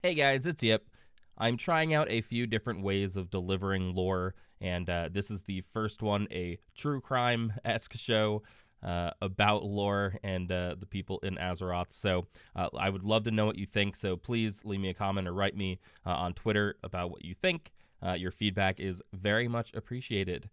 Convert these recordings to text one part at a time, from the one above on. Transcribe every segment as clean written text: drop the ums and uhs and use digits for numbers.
Hey guys, it's Yip. I'm trying out a few different ways of delivering lore, and this is the first one, a true crime-esque show about lore and the people in Azeroth. So I would love to know what you think, so please leave me a comment or write me on Twitter about what you think. Your feedback is very much appreciated.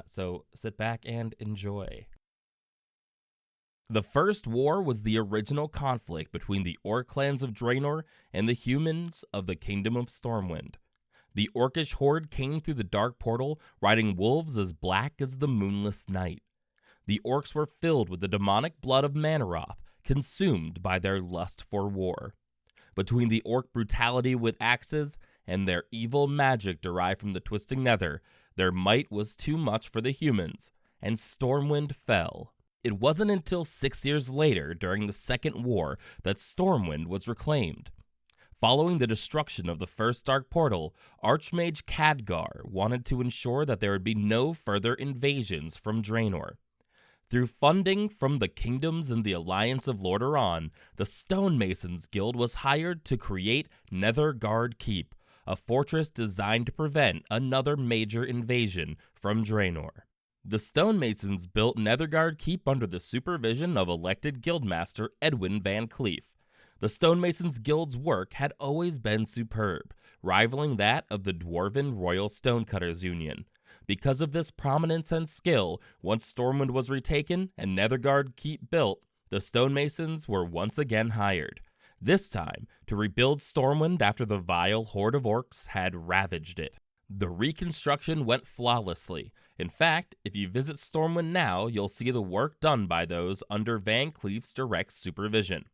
So sit back and enjoy. The First War was the original conflict between the Orc clans of Draenor and the humans of the Kingdom of Stormwind. The Orcish horde came through the dark portal, riding wolves as black as the moonless night. The Orcs were filled with the demonic blood of Manaroth, consumed by their lust for war. Between the Orc brutality with axes and their evil magic derived from the twisting nether, their might was too much for the humans, and Stormwind fell. It wasn't until 6 years later, during the Second War, that Stormwind was reclaimed. Following the destruction of the first Dark Portal, Archmage Khadgar wanted to ensure that there would be no further invasions from Draenor. Through funding from the kingdoms in the Alliance of Lordaeron, the Stonemasons Guild was hired to create Netherguard Keep, a fortress designed to prevent another major invasion from Draenor. The Stonemasons built Netherguard Keep under the supervision of elected guildmaster Edwin VanCleef. The Stonemasons Guild's work had always been superb, rivaling that of the Dwarven Royal Stonecutters Union. Because of this prominence and skill, once Stormwind was retaken and Netherguard Keep built, the Stonemasons were once again hired. This time, to rebuild Stormwind after the vile horde of orcs had ravaged it. The reconstruction went flawlessly. In fact, if you visit Stormwind now, you'll see the work done by those under VanCleef's direct supervision.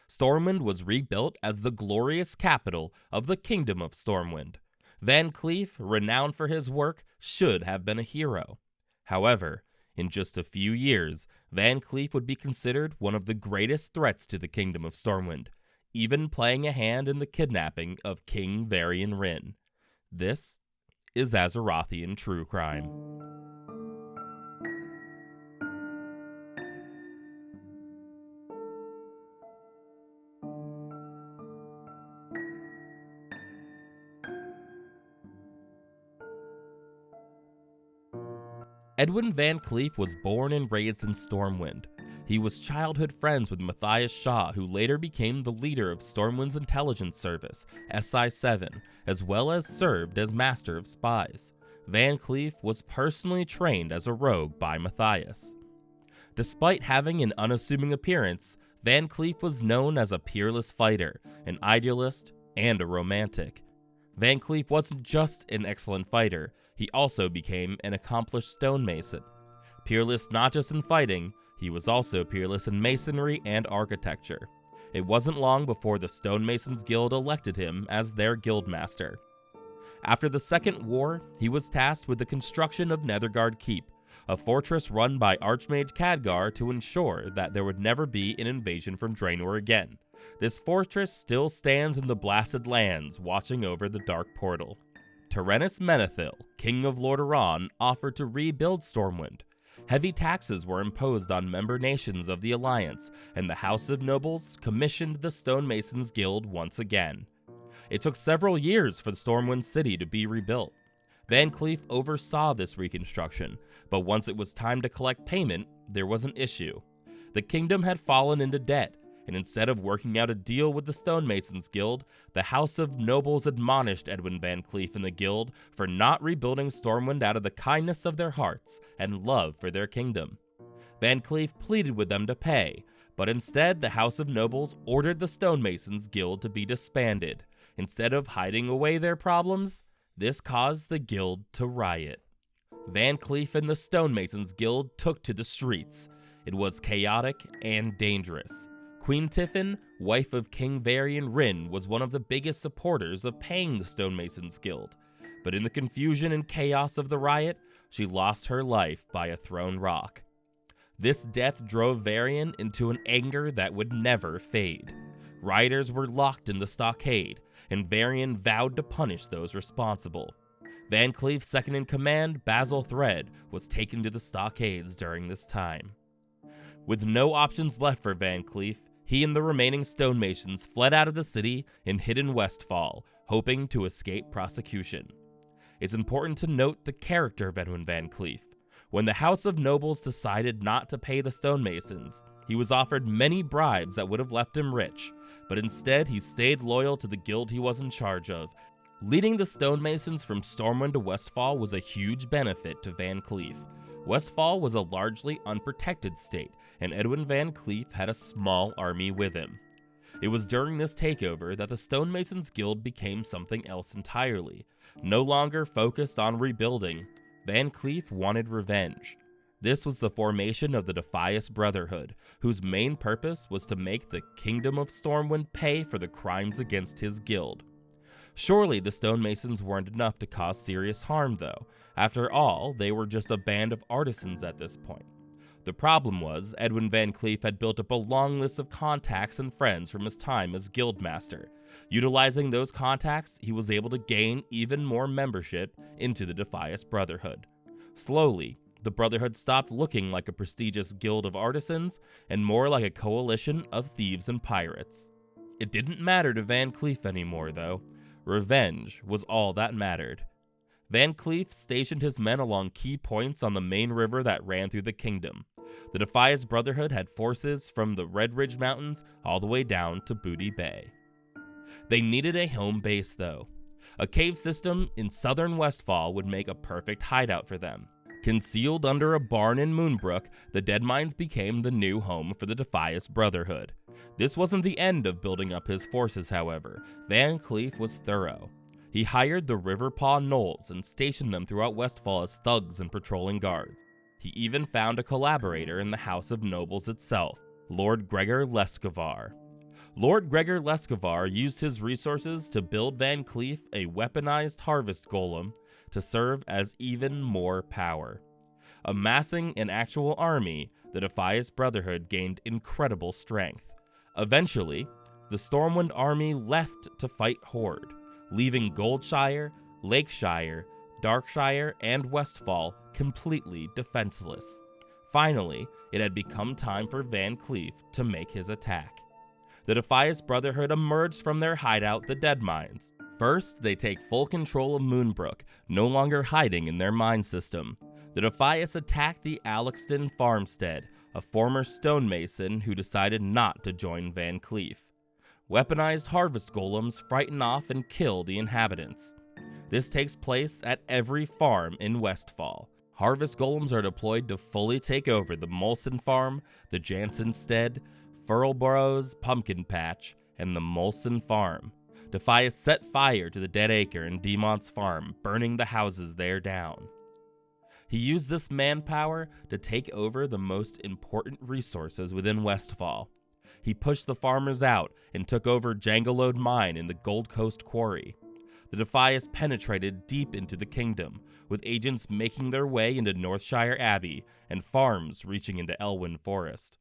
Stormwind was rebuilt as the glorious capital of the Kingdom of Stormwind. VanCleef, renowned for his work, should have been a hero. However, in just a few years, VanCleef would be considered one of the greatest threats to the Kingdom of Stormwind, even playing a hand in the kidnapping of King Varian Wrynn. This is Azerothian true crime. Edwin VanCleef was born and raised in Stormwind. He was childhood friends with Matthias Shaw, who later became the leader of Stormwind's intelligence service, SI-7, as well as served as Master of Spies. VanCleef was personally trained as a rogue by Matthias. Despite having an unassuming appearance, VanCleef was known as a peerless fighter, an idealist, and a romantic. VanCleef wasn't just an excellent fighter, he also became an accomplished stonemason. Peerless not just in fighting, he was also peerless in masonry and architecture. It wasn't long before the Stonemasons Guild elected him as their guildmaster. After the Second War, he was tasked with the construction of Netherguard Keep, a fortress run by Archmage Khadgar to ensure that there would never be an invasion from Draenor again. This fortress still stands in the Blasted Lands, watching over the Dark Portal. Terenas Menethil, King of Lordaeron, offered to rebuild Stormwind. Heavy taxes were imposed on member nations of the Alliance, and the House of Nobles commissioned the Stonemasons Guild once again. It took several years for the Stormwind city to be rebuilt. VanCleef oversaw this reconstruction, but once it was time to collect payment, there was an issue. The kingdom had fallen into debt, and instead of working out a deal with the Stonemasons Guild, the House of Nobles admonished Edwin VanCleef and the Guild for not rebuilding Stormwind out of the kindness of their hearts and love for their kingdom. VanCleef pleaded with them to pay, but instead the House of Nobles ordered the Stonemasons Guild to be disbanded. Instead of hiding away their problems, this caused the Guild to riot. VanCleef and the Stonemasons Guild took to the streets. It was chaotic and dangerous. Queen Tiffin, wife of King Varian Wrynn, was one of the biggest supporters of paying the Stonemasons Guild, but in the confusion and chaos of the riot, she lost her life by a thrown rock. This death drove Varian into an anger that would never fade. Rioters were locked in the stockade, and Varian vowed to punish those responsible. VanCleef's second-in-command, Basil Thread, was taken to the stockades during this time. With no options left for VanCleef, He and the remaining stonemasons fled out of the city and hid in Westfall, hoping to escape prosecution. It's important to note the character of Edwin VanCleef. When the House of Nobles decided not to pay the stonemasons, he was offered many bribes that would have left him rich, but instead he stayed loyal to the guild he was in charge of. Leading the stonemasons from Stormwind to Westfall was a huge benefit to VanCleef. Westfall was a largely unprotected state, and Edwin VanCleef had a small army with him. It was during this takeover that the Stonemasons Guild became something else entirely. No longer focused on rebuilding, VanCleef wanted revenge. This was the formation of the Defias Brotherhood, whose main purpose was to make the Kingdom of Stormwind pay for the crimes against his guild. Surely the stonemasons weren't enough to cause serious harm, though. After all, they were just a band of artisans at this point. The problem was, Edwin VanCleef had built up a long list of contacts and friends from his time as guildmaster. Utilizing those contacts, he was able to gain even more membership into the Defias Brotherhood. Slowly, the Brotherhood stopped looking like a prestigious guild of artisans and more like a coalition of thieves and pirates. It didn't matter to VanCleef anymore, though. Revenge was all that mattered. VanCleef stationed his men along key points on the main river that ran through the kingdom. The Defias Brotherhood had forces from the Red Ridge Mountains all the way down to Booty Bay. They needed a home base, though. A cave system in southern Westfall would make a perfect hideout for them. Concealed under a barn in Moonbrook, the Deadmines became the new home for the Defias Brotherhood. This wasn't the end of building up his forces, however. VanCleef was thorough. He hired the Riverpaw Gnolls and stationed them throughout Westfall as thugs and patrolling guards. He even found a collaborator in the House of Nobles itself, Lord Gregor Lescavar. Lord Gregor Lescavar used his resources to build VanCleef a weaponized harvest golem to serve as even more power. Amassing an actual army, the Defias Brotherhood gained incredible strength. Eventually, the Stormwind army left to fight Horde, leaving Goldshire, Lakeshire, Darkshire, and Westfall completely defenseless. Finally, it had become time for VanCleef to make his attack. The Defias Brotherhood emerged from their hideout, the Deadmines. First, they take full control of Moonbrook, no longer hiding in their mine system. The Defias attacked the Alexton Farmstead, a former stonemason who decided not to join VanCleef. Weaponized harvest golems frighten off and kill the inhabitants. This takes place at every farm in Westfall. Harvest golems are deployed to fully take over the Molson Farm, the Jansenstead, Furlborough's Pumpkin Patch, and the Molson Farm. Defias set fire to the Dead Acre and Demont's Farm, burning the houses there down. He used this manpower to take over the most important resources within Westfall. He pushed the farmers out and took over Jangalode Mine in the Gold Coast Quarry. The Defias penetrated deep into the kingdom, with agents making their way into Northshire Abbey and farms reaching into Elwyn Forest.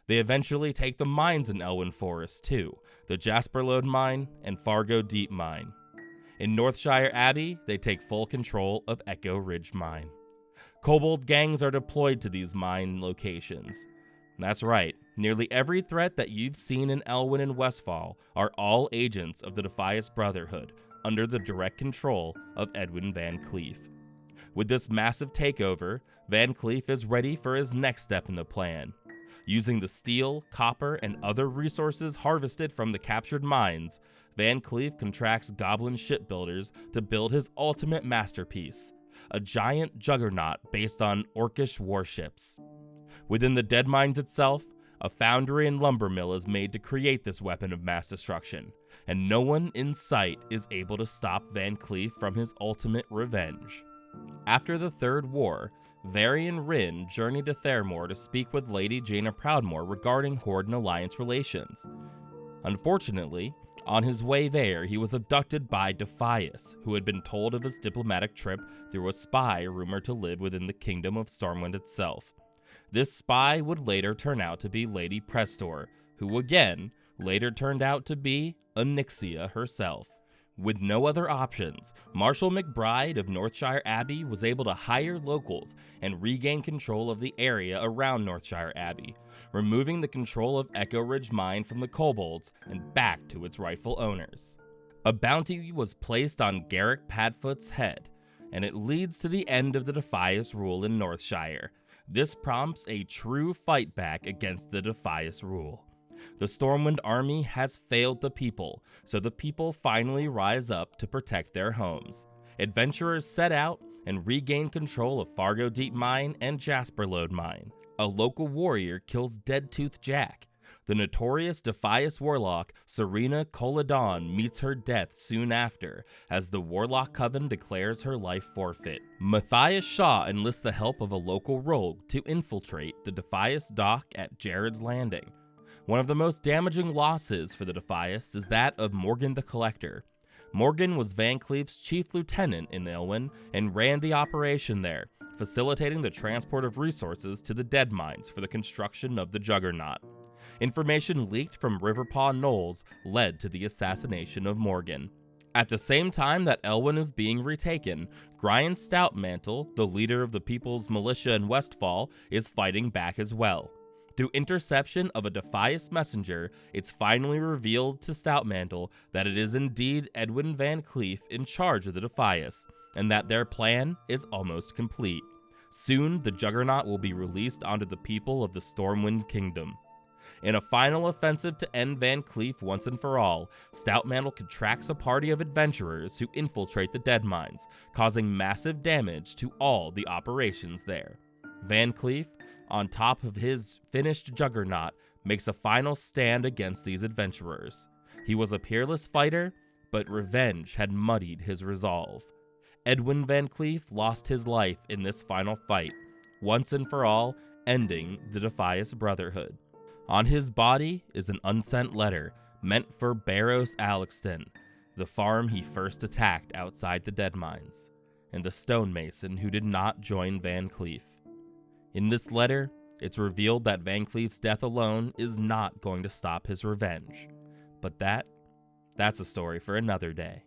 They eventually take the mines in Elwyn Forest too, the Jasperlode Mine and Fargo Deep Mine. In Northshire Abbey, they take full control of Echo Ridge Mine. Kobold gangs are deployed to these mine locations. That's right, nearly every threat that you've seen in Elwyn and Westfall are all agents of the Defias Brotherhood, under the direct control of Edwin VanCleef. With this massive takeover, VanCleef is ready for his next step in the plan. Using the steel, copper, and other resources harvested from the captured mines, VanCleef contracts goblin shipbuilders to build his ultimate masterpiece, a giant juggernaut based on orcish warships. Within the Deadmines itself, a foundry and lumber mill is made to create this weapon of mass destruction, and no one in sight is able to stop VanCleef from his ultimate revenge. After the Third War, Varian Ryn journeyed to Thermore to speak with Lady Jaina Proudmoore regarding Horde and Alliance relations. Unfortunately, on his way there, he was abducted by Defias, who had been told of his diplomatic trip through a spy rumored to live within the Kingdom of Stormwind itself. This spy would later turn out to be Lady Prestor, who again later turned out to be Onyxia herself. With no other options, Marshal McBride of Northshire Abbey was able to hire locals and regain control of the area around Northshire Abbey, removing the control of Echo Ridge Mine from the kobolds and back to its rightful owners. A bounty was placed on Garrick Padfoot's head, and it leads to the end of the Defias rule in Northshire. This prompts a true fight back against the Defias rule. The Stormwind army has failed the people, so the people finally rise up to protect their homes. Adventurers set out and regain control of Fargo Deep Mine and Jasperlode Mine. A local warrior kills Deadtooth Jack. The notorious Defias warlock Serena Coladon meets her death soon after, as the Warlock Coven declares her life forfeit. Matthias Shaw enlists the help of a local rogue to infiltrate the Defias dock at Jared's Landing. One of the most damaging losses for the Defias is that of Morgan the Collector. Morgan was VanCleef's chief lieutenant in Elwyn and ran the operation there, facilitating the transport of resources to the Dead Mines for the construction of the Juggernaut. Information leaked from Riverpaw Knolls led to the assassination of Morgan. At the same time that Elwyn is being retaken, Brian Stoutmantle, the leader of the People's Militia in Westfall, is fighting back as well. Through interception of a Defias messenger, it's finally revealed to Stoutmantle that it is indeed Edwin VanCleef in charge of the Defias, and that their plan is almost complete. Soon, the Juggernaut will be released onto the people of the Stormwind Kingdom. In a final offensive to end VanCleef once and for all, Stoutmantle contracts a party of adventurers who infiltrate the Dead Mines, causing massive damage to all the operations there. VanCleef, on top of his finished Juggernaut, makes a final stand against these adventurers. He was a peerless fighter, but revenge had muddied his resolve. Edwin VanCleef lost his life in this final fight, once and for all, ending the Defias Brotherhood. On his body is an unsent letter meant for Barrows Alexton, the farm he first attacked outside the Dead Mines, and the stonemason who did not join VanCleef. In this letter, it's revealed that VanCleef's death alone is not going to stop his revenge. But that's a story for another day.